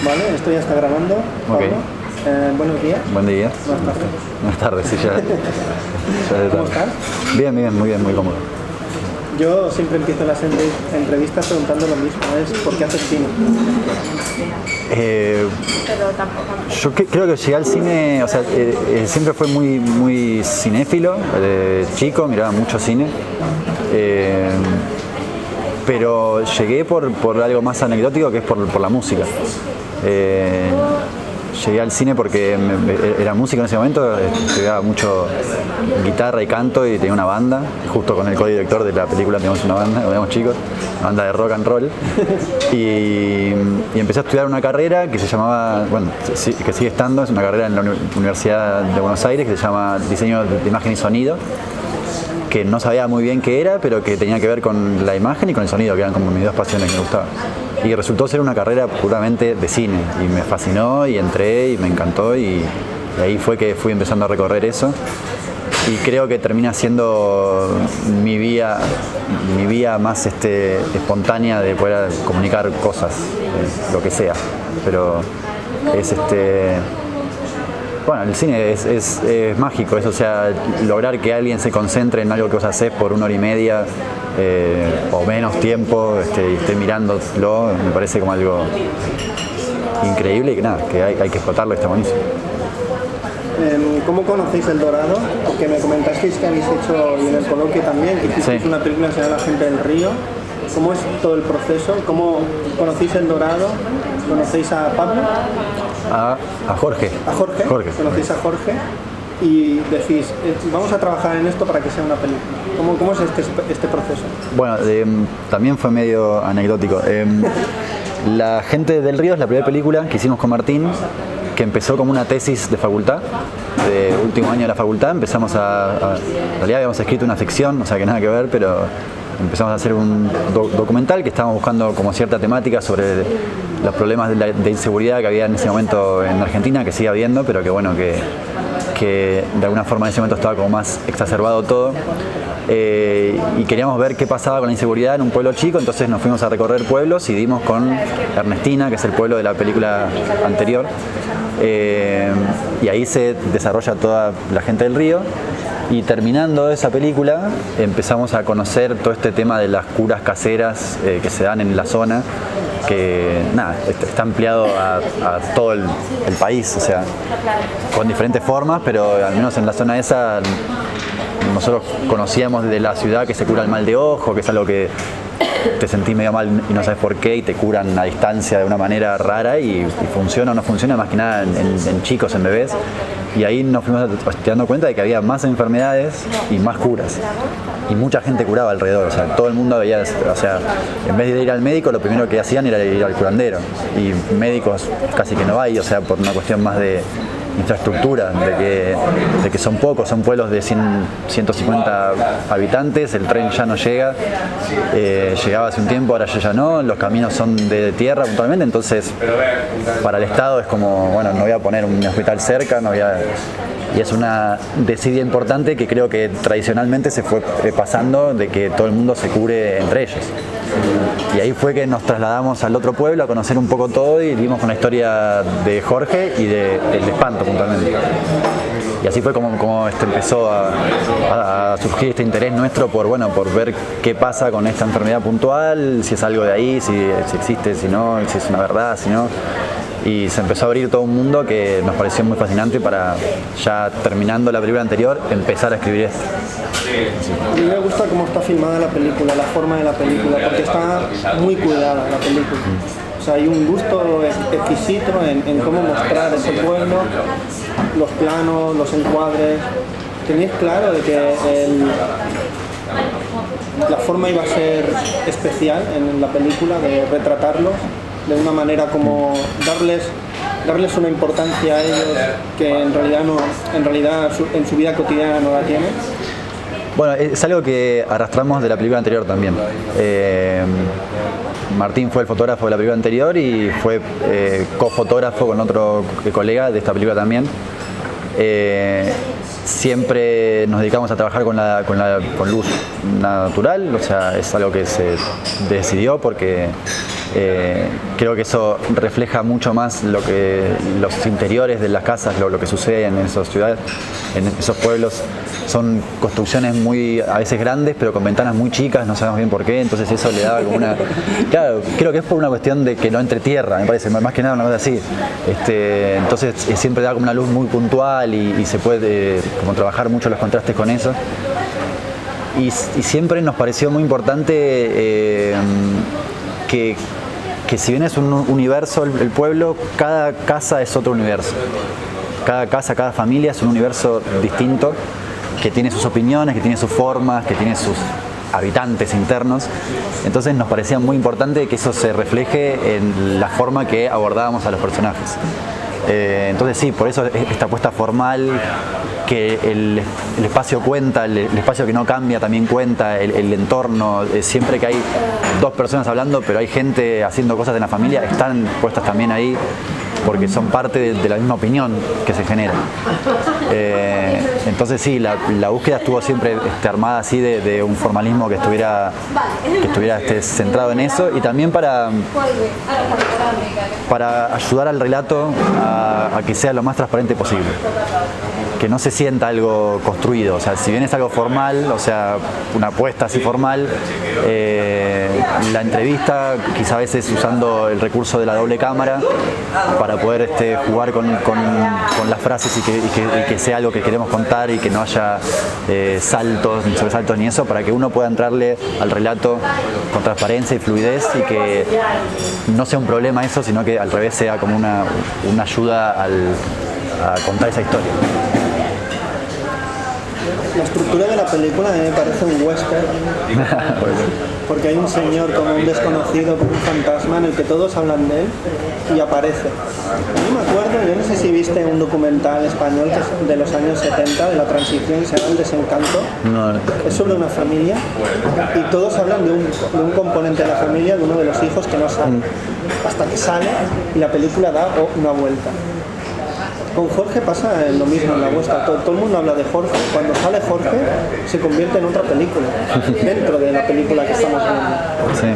Vale, esto ya está grabando. Pablo. Ok. Buenos días. Buen día. Buenas tardes. Buenas tardes, sí, ya de ¿Cómo tarde. estás? Bien, muy cómodo. Yo siempre empiezo las entrevistas preguntando lo mismo, es ¿por qué haces cine? Creo que llegué al cine, o sea, siempre fue muy cinéfilo, de chico miraba mucho cine, pero llegué por algo más anecdótico que es por la música. Llegué al cine porque era músico en ese momento, estudiaba mucho guitarra y canto y tenía una banda, justo con el co-director de la película teníamos una banda, cuando éramos chicos, una banda de rock and roll, y empecé a estudiar una carrera que se llamaba, bueno, que sigue estando, es una carrera en la Universidad de Buenos Aires que se llama Diseño de Imagen y Sonido, que no sabía muy bien qué era, pero que tenía que ver con la imagen y con el sonido, que eran como mis dos pasiones que me gustaban. Y resultó ser una carrera puramente de cine, y me fascinó, y entré, y me encantó, y ahí fue que fui empezando a recorrer eso. Y creo que termina siendo mi vía más espontánea de poder comunicar cosas, lo que sea. Pero es bueno, el cine es mágico, o sea, lograr que alguien se concentre en algo que vos hacés por 1 hora y media o menos tiempo y esté mirándolo, me parece como algo increíble y que nada, que hay que explotarlo, está buenísimo. ¿Cómo conocéis El Dorado? Porque me comentasteis que habéis hecho, y en el coloquio también, que hicisteis una película que se llama La gente del río. ¿Cómo es todo el proceso? ¿Cómo conocéis El Dorado? ¿Conocéis a Pablo? A Jorge. ¿A Jorge? ¿Conocéis a Jorge? Y decís, vamos a trabajar en esto para que sea una película. ¿Cómo es este proceso? Bueno, también fue medio anecdótico. La gente del río es la primera película que hicimos con Martín, que empezó como una tesis de facultad, de último año de la facultad. Empezamos en realidad habíamos escrito una ficción, o sea que nada que ver, pero empezamos a hacer un documental que estábamos buscando como cierta temática sobre los problemas de inseguridad que había en ese momento en Argentina, que sigue habiendo, pero que bueno, que de alguna forma en ese momento estaba como más exacerbado todo. Y queríamos ver qué pasaba con la inseguridad en un pueblo chico, entonces nos fuimos a recorrer pueblos y dimos con Ernestina, que es el pueblo de la película anterior, y ahí se desarrolla toda la gente del río. Y terminando esa película empezamos a conocer todo este tema de las curas caseras que se dan en la zona, que nada, está ampliado a todo el país, o sea, con diferentes formas, pero al menos en la zona esa nosotros conocíamos de la ciudad que se cura el mal de ojo, que es algo que te sentís medio mal y no sabes por qué y te curan a distancia de una manera rara y funciona o no funciona, más que nada en chicos, en bebés. Y ahí nos fuimos dando cuenta de que había más enfermedades y más curas. Y mucha gente curaba alrededor, o sea, todo el mundo veía, o sea, en vez de ir al médico, lo primero que hacían era ir al curandero. Y médicos casi que no hay, o sea, por una cuestión más de infraestructura, de que son pocos, son pueblos de 150 habitantes, el tren ya no llega, llegaba hace un tiempo, ahora ya no, los caminos son de tierra puntualmente, entonces para el Estado es como, bueno, no voy a poner un hospital cerca, y es una desidia importante que creo que tradicionalmente se fue pasando de que todo el mundo se cure entre ellos. Y ahí fue que nos trasladamos al otro pueblo a conocer un poco todo y vimos con la historia de Jorge y del espanto puntualmente. Y así fue como empezó a surgir este interés nuestro por ver qué pasa con esta enfermedad puntual, si es algo de ahí, si existe, si no, si es una verdad, si no. Y se empezó a abrir todo un mundo que nos pareció muy fascinante para, ya terminando la película anterior, empezar a escribir esto. A mí me gusta cómo está filmada la película, la forma de la película, porque está muy cuidada la película. O sea, hay un gusto exquisito en cómo mostrar ese pueblo, los planos, los encuadres. ¿Teníais claro de que la forma iba a ser especial en la película, de retratarlos de una manera como darles una importancia a ellos que en realidad en su vida cotidiana no la tienen? Bueno, es algo que arrastramos de la película anterior también. Martín fue el fotógrafo de la película anterior y fue cofotógrafo con otro colega de esta película también. Siempre nos dedicamos a trabajar con luz natural, o sea, es algo que se decidió porque Creo que eso refleja mucho más lo que los interiores de las casas, lo que sucede en esas ciudades, en esos pueblos. Son construcciones a veces grandes, pero con ventanas muy chicas, no sabemos bien por qué, entonces eso le daba como una... Claro, creo que es por una cuestión de que no entre tierra, me parece, más que nada una cosa así. Entonces siempre da como una luz muy puntual y se puede como trabajar mucho los contrastes con eso. Y siempre nos pareció muy importante que si bien es un universo el pueblo, cada casa es otro universo. Cada casa, cada familia es un universo distinto, que tiene sus opiniones, que tiene sus formas, que tiene sus habitantes internos. Entonces nos parecía muy importante que eso se refleje en la forma que abordábamos a los personajes. Entonces sí, por eso esta apuesta formal, que el espacio cuenta, el espacio que no cambia también cuenta, el entorno, siempre que hay dos personas hablando, pero hay gente haciendo cosas en la familia, están puestas también ahí, porque son parte de la misma opinión que se genera. Entonces sí, la búsqueda estuvo siempre armada así de un formalismo que estuviera centrado en eso, y también para ayudar al relato a que sea lo más transparente posible, que no se sienta algo construido. O sea, si bien es algo formal, o sea, una apuesta así formal, la entrevista quizá a veces usando el recurso de la doble cámara para poder jugar con las frases y que sea algo que queremos contar y que no haya saltos ni sobresaltos ni eso, para que uno pueda entrarle al relato con transparencia y fluidez, y que no sea un problema eso, sino que al revés sea como una ayuda a contar esa historia. La estructura de la película me parece un western, porque hay un señor como un desconocido, como un fantasma en el que todos hablan de él y aparece. Yo me acuerdo, yo no sé si viste un documental español que es de los años 70, de la transición, se llama El Desencanto. No. Es sobre una familia y todos hablan de un componente de la familia, de uno de los hijos que no sale, hasta que sale y la película da una vuelta. Con Jorge pasa lo mismo en la vuestra. Todo el mundo habla de Jorge. Cuando sale Jorge se convierte en otra película, dentro de la película que estamos viendo. Sí.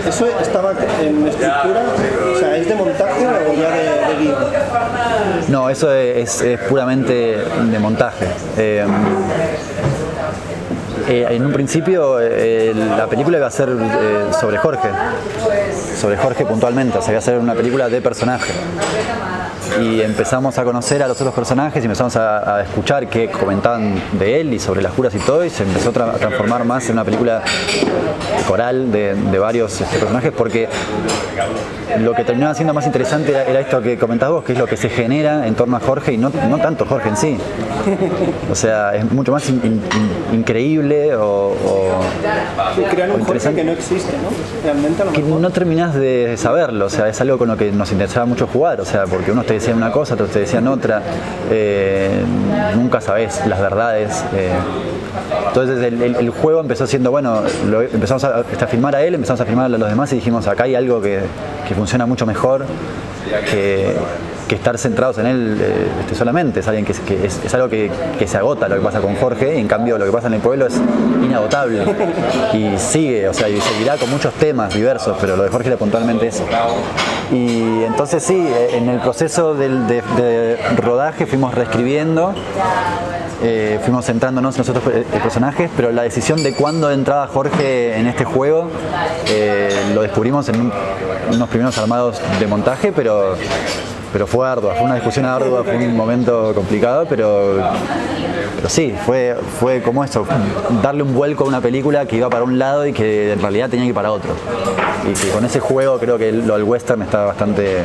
¿Eso estaba en estructura? O sea, ¿es de montaje o ya de guión? No, eso es puramente de montaje. En un principio la película iba a ser sobre Jorge puntualmente, o sea, iba a ser una película de personaje. Y empezamos a conocer a los otros personajes y empezamos a escuchar qué comentaban de él y sobre las curas y todo, y se empezó a transformar más en una película coral de varios personajes, porque lo que terminaba siendo más interesante era esto que comentabas vos, que es lo que se genera en torno a Jorge y no tanto Jorge en sí. O sea, es mucho más increíble o crean un Jorge que no existe, ¿no? Realmente a lo mejor. Que no terminás de saberlo, o sea, es algo con lo que nos interesaba mucho jugar, o sea, porque unos te decían una cosa, otros te decían otra, nunca sabés las verdades. Entonces el juego empezó siendo, bueno, empezamos a filmar a él, empezamos a filmar a los demás y dijimos, acá hay algo que funciona mucho mejor que estar centrados en él solamente. Es alguien que es algo que se agota, lo que pasa con Jorge, y en cambio lo que pasa en el pueblo es inagotable y sigue, o sea, y seguirá con muchos temas diversos, pero lo de Jorge era puntualmente eso. Y entonces sí, en el proceso de rodaje fuimos reescribiendo, fuimos centrándonos en los otros personajes, pero la decisión de cuándo entraba Jorge en este juego lo descubrimos en unos primeros armados de montaje, pero fue ardua, fue una discusión ardua, fue un momento complicado, pero sí, fue como eso, darle un vuelco a una película que iba para un lado y que en realidad tenía que ir para otro. Y que con ese juego creo que lo del western está bastante...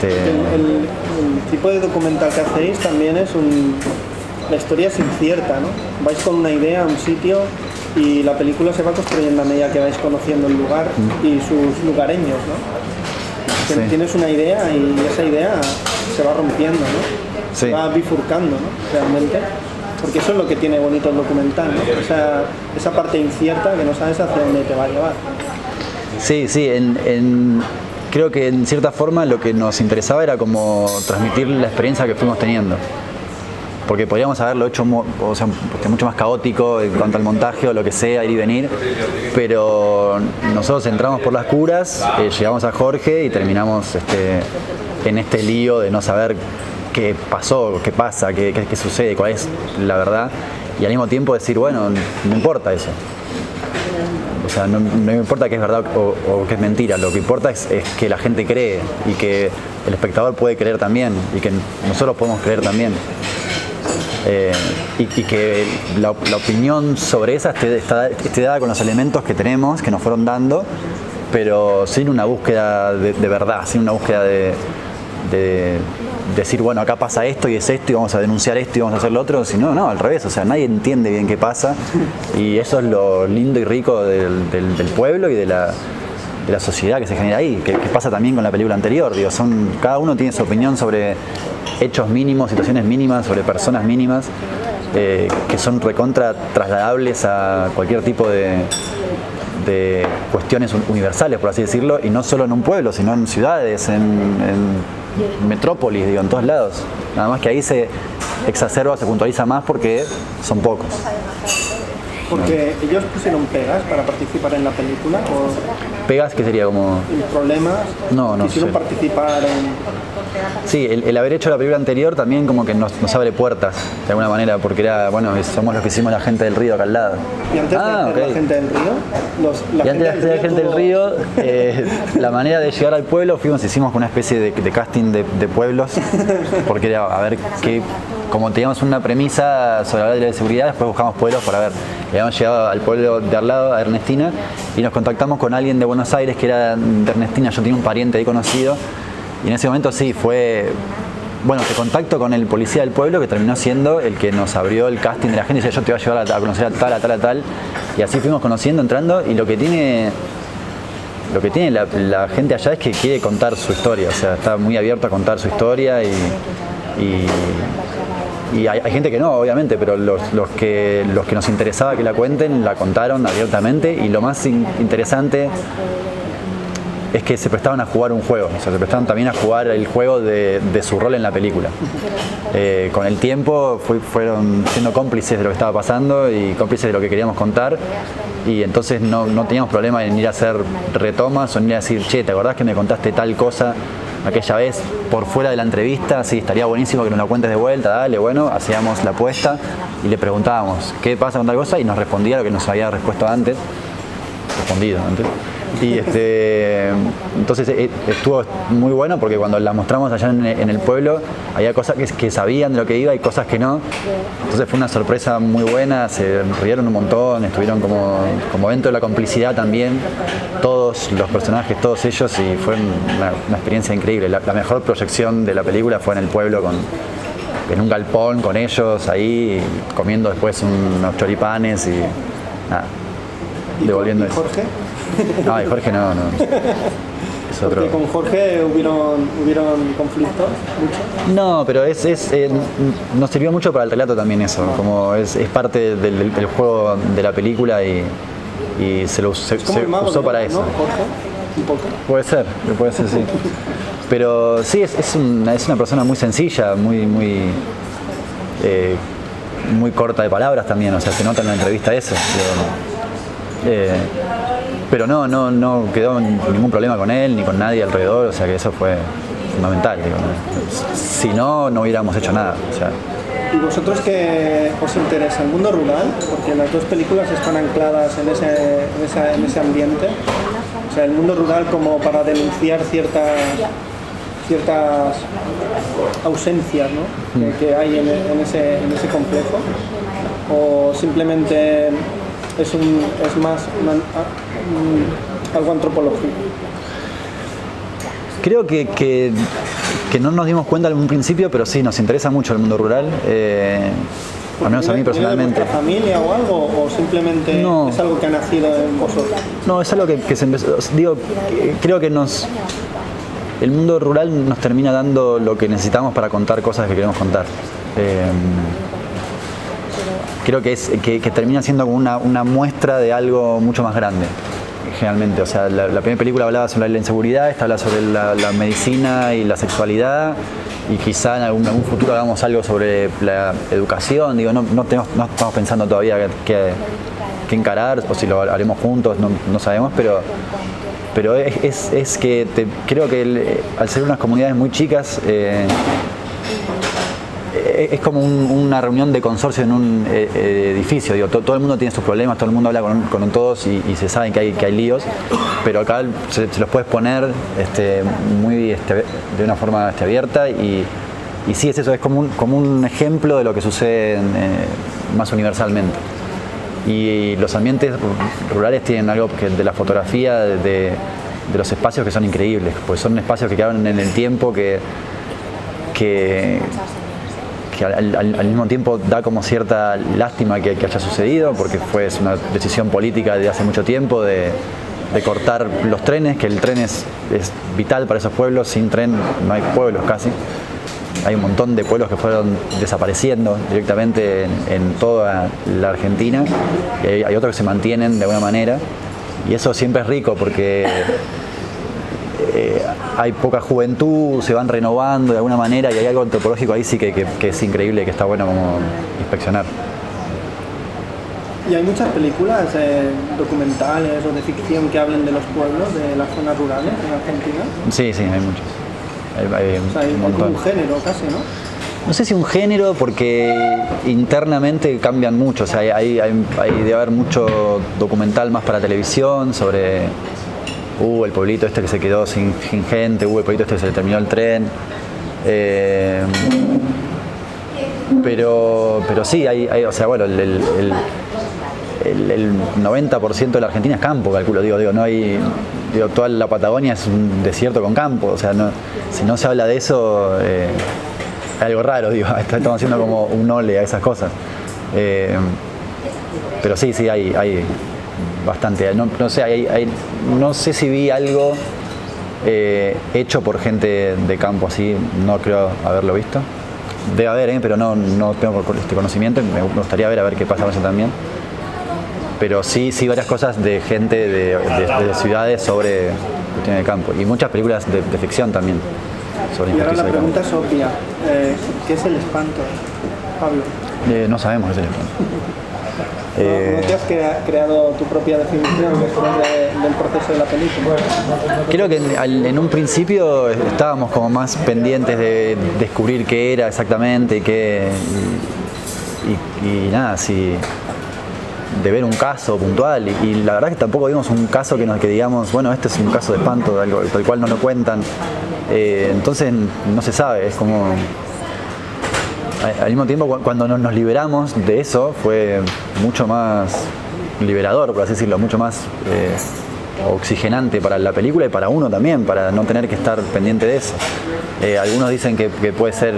El tipo de documental que hacéis también es la historia es incierta, ¿no? Vais con una idea a un sitio y la película se va construyendo a medida que vais conociendo el lugar y sus lugareños, ¿no? Sí. Tienes una idea y esa idea se va rompiendo, ¿no? Sí. Se va bifurcando, ¿no? Realmente. Porque eso es lo que tiene bonito el documental, ¿no? Esa parte incierta que no sabes hacia dónde te va a llevar. Sí, creo que en cierta forma lo que nos interesaba era como transmitir la experiencia que fuimos teniendo. porque podríamos haberlo hecho o sea, mucho más caótico en cuanto al montaje o lo que sea, ir y venir, pero nosotros entramos por las curas, llegamos a Jorge y terminamos en este lío de no saber qué pasó, qué pasa, qué sucede, cuál es la verdad, y al mismo tiempo decir, bueno, no importa eso. O sea, no importa que es verdad o que es mentira, lo que importa es que la gente cree y que el espectador puede creer también y que nosotros podemos creer también. Y que la opinión sobre esa esté dada con los elementos que tenemos, que nos fueron dando, pero sin una búsqueda de verdad, sin una búsqueda de decir, bueno, acá pasa esto y es esto y vamos a denunciar esto y vamos a hacer lo otro, sino no, al revés, o sea, nadie entiende bien qué pasa y eso es lo lindo y rico del pueblo y de la sociedad que se genera ahí, que pasa también con la película anterior, digo, cada uno tiene su opinión sobre hechos mínimos, situaciones mínimas, sobre personas mínimas, que son recontra trasladables a cualquier tipo de cuestiones universales, por así decirlo, y no solo en un pueblo, sino en ciudades, en metrópolis, digo, en todos lados. Nada más que ahí se exacerba, se puntualiza más porque son pocos. Porque ellos pusieron pegas para participar en la película, o pegas que sería como problemas, no quisieron sé. participar en... Sí, el haber hecho la película anterior también como que nos abre puertas de alguna manera, porque era, bueno, somos los que hicimos La Gente del Río acá al lado. Y antes de okay. La Gente del Río, y antes de La Gente del Río, la manera de llegar al pueblo hicimos una especie de casting de pueblos, porque era a ver qué, como teníamos una premisa sobre hablar de la seguridad, después buscamos pueblos para ver. Y habíamos llegado al pueblo de al lado, a Ernestina, y nos contactamos con alguien de Buenos Aires que era de Ernestina, yo tenía un pariente ahí conocido, y en ese momento sí, fue, bueno, te contacto con el policía del pueblo que terminó siendo el que nos abrió el casting de la gente y decía, yo te voy a llevar a conocer a tal, y así fuimos conociendo, entrando, y lo que tiene la gente allá es que quiere contar su historia, o sea, está muy abierto a contar su historia y hay gente que no, obviamente, pero los que nos interesaba que la cuenten, la contaron abiertamente, y lo más interesante es que se prestaban a jugar un juego, o sea, se prestaban también a jugar el juego de su rol en la película. Con el tiempo fueron siendo cómplices de lo que estaba pasando y cómplices de lo que queríamos contar, y entonces no teníamos problema en ir a hacer retomas o en ir a decir, che, ¿te acordás que me contaste tal cosa aquella vez por fuera de la entrevista? Sí, estaría buenísimo que nos la cuentes de vuelta, dale, bueno, hacíamos la apuesta y le preguntábamos qué pasa con tal cosa y nos respondía lo que nos había respondido antes. Y entonces estuvo muy bueno porque cuando las mostramos allá en el pueblo había cosas que sabían de lo que iba y cosas que no. Entonces fue una sorpresa muy buena, se rieron un montón, estuvieron como dentro de la complicidad también, todos los personajes, todos ellos, y fue una experiencia increíble. La mejor proyección de la película fue en el pueblo en un galpón con ellos ahí, comiendo después unos choripanes y nada, devolviendo ¿Y Jorge? No, y Jorge no. Es otro. Porque con Jorge hubieron conflictos, mucho. No, pero nos sirvió mucho para el relato también eso, como es parte del juego de la película y se usó para eso. ¿No, Jorge? Un poco. Puede ser, sí. Pero sí, es una persona muy sencilla, muy corta de palabras también, o sea, se nota en la entrevista eso. Pero no quedó ningún problema con él ni con nadie alrededor, o sea que eso fue fundamental. Digo, ¿no? Si no hubiéramos hecho nada. O sea. ¿Y vosotros qué os interesa? ¿El mundo rural? Porque las dos películas están ancladas en ese ambiente. O sea, el mundo rural como para denunciar ciertas ausencias, ¿no? que hay en ese complejo. O simplemente es más algo antropológico. Creo que no nos dimos cuenta en un principio, pero sí, nos interesa mucho el mundo rural, al menos a mí personalmente. ¿De vuestra familia o algo? ¿O simplemente no, es algo que ha nacido en vosotros? No, es algo que se empezó. Digo, creo que el mundo rural nos termina dando lo que necesitamos para contar cosas que queremos contar. Creo que termina siendo como una muestra de algo mucho más grande. generalmente. O sea, la primera película hablaba sobre la inseguridad, esta habla sobre la medicina y la sexualidad, y quizá en algún futuro hagamos algo sobre la educación. Digo, no estamos pensando todavía qué encarar, o si lo haremos juntos, no sabemos, pero es que creo que al ser unas comunidades muy chicas, es como una reunión de consorcio en un edificio. Digo, todo el mundo tiene sus problemas, todo el mundo habla con todos y se saben que hay líos, pero acá se los puedes poner de una forma abierta y sí, es eso, es como un ejemplo de lo que sucede más universalmente. Y los ambientes rurales tienen algo de la fotografía, de los espacios, que son increíbles, pues son espacios que quedaron en el tiempo, que al mismo tiempo da como cierta lástima que haya sucedido, porque fue una decisión política de hace mucho tiempo de cortar los trenes, que el tren es vital para esos pueblos. Sin tren no hay pueblos casi. Hay un montón de pueblos que fueron desapareciendo directamente en toda la Argentina, y hay otros que se mantienen de alguna manera, y eso siempre es rico porque hay poca juventud, se van renovando de alguna manera, y hay algo antropológico ahí sí que es increíble, que está bueno como inspeccionar. ¿Y hay muchas películas documentales o de ficción que hablen de los pueblos, de las zonas rurales en Argentina? Sí, hay muchos. Hay como un género casi, ¿no? No sé si un género, porque internamente cambian mucho. O sea, debe haber mucho documental más para televisión sobre el pueblito este que se quedó sin gente, el pueblito este que se le terminó el tren. Pero sí, o sea, bueno, el 90% de la Argentina es campo, calculo, no hay, toda la Patagonia es un desierto con campo, o sea, si no se habla de eso, es algo raro, estamos haciendo como un ole a esas cosas. Pero sí, hay bastante, no sé si vi algo hecho por gente de campo así, no creo haberlo visto. Debe haber, pero no tengo este conocimiento, me gustaría ver a ver qué pasa con eso también. Pero sí varias cosas de gente de ciudades sobre cuestiones de campo, y muchas películas de ficción también sobre y ahora la de pregunta es obvia, ¿qué es el espanto, Pablo? No sabemos qué es el espanto. ¿No te has creado tu propia definición después del proceso de la película? Creo que en un principio estábamos como más pendientes de descubrir qué era exactamente y nada, de ver un caso puntual, y la verdad es que tampoco vimos un caso que digamos, bueno, este es un caso de espanto, algo tal cual no lo cuentan, entonces no se sabe, es como al mismo tiempo cuando nos liberamos de eso fue mucho más liberador, por así decirlo, mucho más oxigenante para la película y para uno también, para no tener que estar pendiente de eso. Algunos dicen que puede ser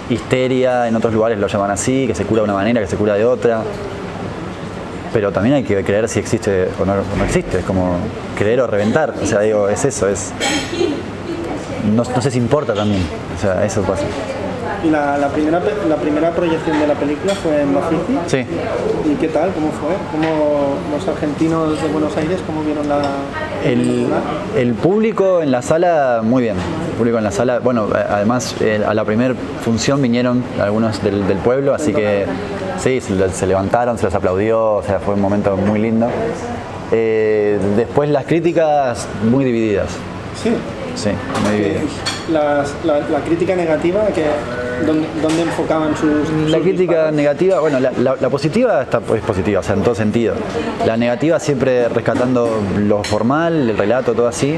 histeria, en otros lugares lo llaman así, que se cura de una manera, que se cura de otra. Pero también hay que creer si existe o no existe, es como creer o reventar, o sea, es eso, no sé si importa también, o sea, eso pasa. ¿Y la primera proyección de la película fue en Bafisi? Sí. ¿Y qué tal? ¿Cómo fue? ¿Cómo los argentinos de Buenos Aires, cómo vieron la película? El público en la sala, muy bien. El público en la sala, bueno, además a la primera función vinieron algunos del pueblo, así que sí, se levantaron, se los aplaudió, o sea, fue un momento muy lindo. Después las críticas muy divididas. Sí. Sí, muy divididas. La crítica negativa, ¿dónde enfocaban sus La crítica disparos? negativa, bueno, la positiva es positiva, o sea, en todo sentido. La negativa siempre rescatando lo formal, el relato, todo así.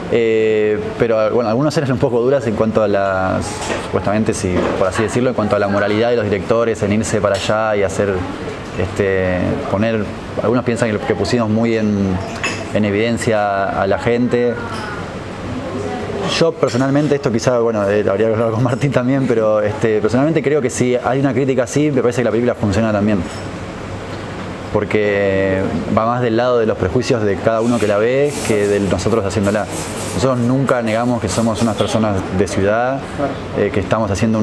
Pero bueno, algunas eran un poco duras en cuanto a supuestamente, sí, por así decirlo, en cuanto a la moralidad de los directores en irse para allá y hacer, poner, algunos piensan que pusimos muy en evidencia a la gente. Yo personalmente, esto quizá, bueno, habría que hablar con Martín también, pero personalmente creo que si hay una crítica así, me parece que la película funciona también. Porque va más del lado de los prejuicios de cada uno que la ve que de nosotros haciéndola. Nosotros nunca negamos que somos unas personas de ciudad, que estamos haciendo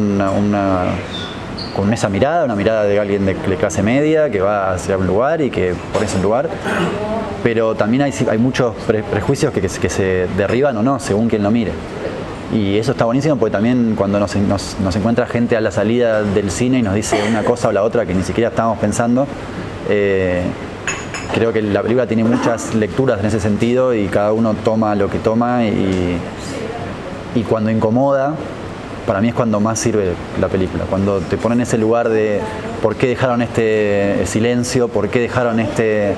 con esa mirada, una mirada de alguien de clase media que va hacia un lugar y que por ese lugar. pero también hay muchos prejuicios que se derriban o no, según quien lo mire. Y eso está buenísimo porque también cuando nos encuentra gente a la salida del cine y nos dice una cosa o la otra que ni siquiera estábamos pensando, creo que la película tiene muchas lecturas en ese sentido y cada uno toma lo que toma y cuando incomoda, para mí es cuando más sirve la película, cuando te ponen en ese lugar de por qué dejaron este silencio, por qué dejaron este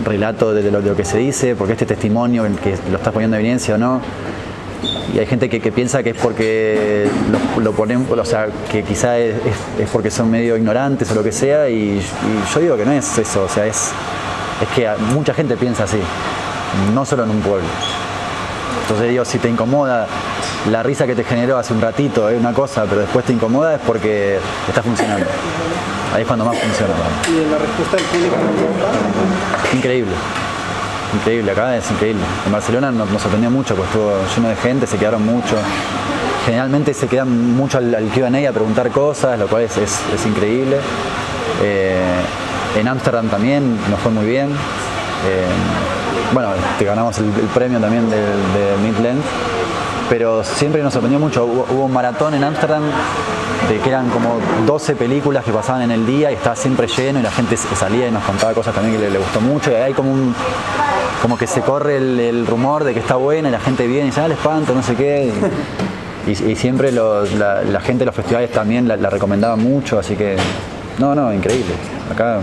relato de lo que se dice, por qué este testimonio que lo estás poniendo en evidencia o no. Y hay gente que piensa que es porque lo ponen, o sea, que quizá es porque son medio ignorantes o lo que sea, y yo digo que no es eso, o sea, es que mucha gente piensa así, no solo en un pueblo. Entonces digo, si te incomoda la risa que te generó hace un ratito, es una cosa, pero después te incomoda es porque está funcionando. Ahí es cuando más funciona. ¿Y en la respuesta del público en Europa? Increíble. Increíble, acá es increíble. En Barcelona nos sorprendió mucho, pues estuvo lleno de gente, se quedaron mucho. Generalmente se quedan mucho al Q&A a preguntar cosas, lo cual es increíble. En Ámsterdam también nos fue muy bien. Bueno, te ganamos el premio también de Midland, pero siempre nos sorprendió mucho. Hubo un maratón en Ámsterdam de que eran como 12 películas que pasaban en el día y estaba siempre lleno y la gente salía y nos contaba cosas también que le gustó mucho, y hay como que se corre el rumor de que está buena y la gente viene y dice, el espanto, no sé qué, y siempre la gente de los festivales también la recomendaba mucho, así que no, increíble, acá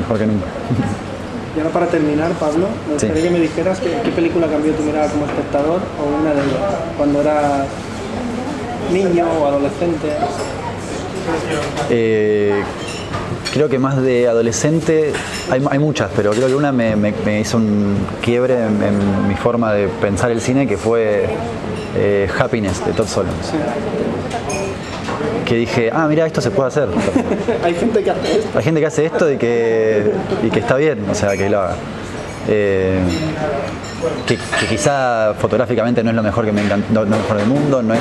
mejor que nunca. Y ahora para terminar, Pablo, me gustaría que me dijeras qué película cambió tu mirada como espectador o una de ellas, cuando eras niño o adolescente. Creo que más de adolescente, hay muchas, pero creo que una me hizo un quiebre en mi forma de pensar el cine, que fue Happiness, de Todd Solondz. Sí. Que dije, mira, esto se puede hacer. Hay gente que hace esto. Hay gente que hace esto y que está bien, o sea, que lo haga. Que quizá fotográficamente no es lo mejor que me encanta, no es lo mejor del mundo, no es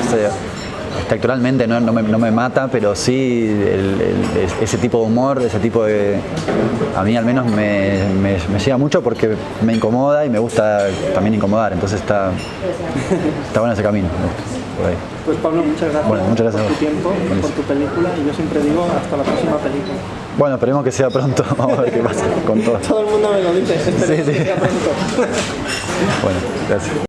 texturalmente no me mata, pero sí ese tipo de humor, ese tipo de... A mí al menos me llega mucho porque me incomoda y me gusta también incomodar, entonces está bueno ese camino. Por ahí. Pues Pablo, muchas gracias, por tu tiempo, por tu película, y yo siempre digo hasta la próxima película. Bueno, esperemos que sea pronto, vamos a ver qué pasa con todo. Todo el mundo me lo dice, esperemos que sea pronto. Bueno, gracias.